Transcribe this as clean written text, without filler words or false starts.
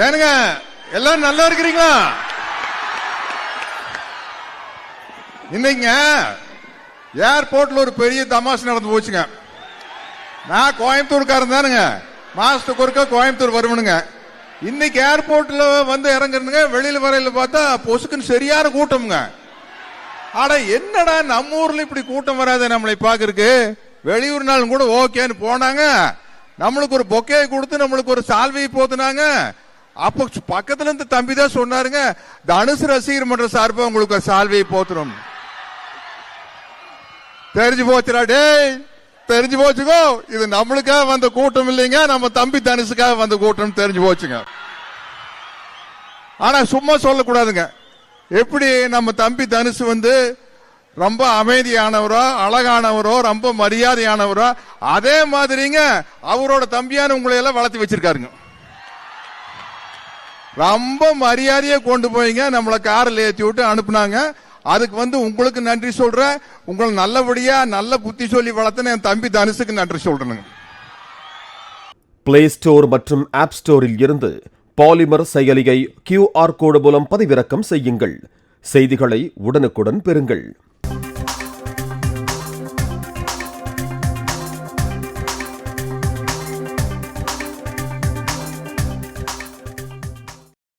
ஏனுங்க எல்லாரும் நல்லா இருக்கிறீங்களா? இன்னைங்க ஏர்போர்ட்ல ஒரு பெரிய தமாஷ் நடந்து போச்சுங்க. நான் கோயம்புத்தூர்காரன் தானுங்க, மாசத்துக்கு ஒருக்கா கோயம்புத்தூர் வருவனுங்க. இன்னைக்கு ஏர்போர்ட்ல வந்து இறங்குறதுங்க, வெளியில வரையில பார்த்தா பொசுக்குன்னு சரியான கூட்டம்ங்க. ஆனா என்னடா நம்ம ஊர்ல இப்படி கூட்டம் வராது நம்மளை பாக்குறதுக்கு. வெளியூர் நாளும் கூட ஓகேன்னு போனாங்க, நம்மளுக்கு ஒரு பொக்கே கொடுத்து நம்மளுக்கு ஒரு சால்வையை போத்துனாங்க. அப்ப பக்கத்துல இருந்து தம்பி தான் சொன்னாருங்க, தனுசு ரசிகர் மன்ற சார்பா உங்களுக்கு ஒரு சால்வையை போத்துறோம். தெரிஞ்சு போச்சுடா டேய், தெரிஞ்சு போச்சுக்கோ, இது நம்மளுக்காக வந்த கூட்டம் இல்லைங்க, நம்ம தம்பி தனுசுக்காக வந்த கூட்டம் தெரிஞ்சு போச்சுங்க. ஆனா சும்மா சொல்லக்கூடாதுங்க. எப்படி நம்ம தம்பி தனுசு வந்து ரொம்ப அமைதியானவரோ அழகானவரோ ரொம்ப மரியாதையானவரோ, அதே மாதிரிங்க அவரோட தம்பியான உங்களை எல்லாம் வளர்த்து வச்சிருக்காருங்க. ரொம்ப மரியாதையை கொண்டு போய்ங்க நம்மளை காரில் ஏற்றி விட்டு அனுப்புனாங்க. அதுக்கு வந்து உங்களுக்கு நன்றி சொல்றேன். உங்களை நல்லபடியா நல்ல புத்தி சொல்லி வளர்த்தன என் தம்பி தனுசுக்கு நன்றி சொல்றேன். பிளே ஸ்டோர் மற்றும் ஆப் ஸ்டோரில் இருந்து பாலிமர் செயலியை QR கோடு மூலம் பதிவிறக்கம் செய்யுங்கள். செய்திகளை உடனுக்குடன் பெறுங்கள்.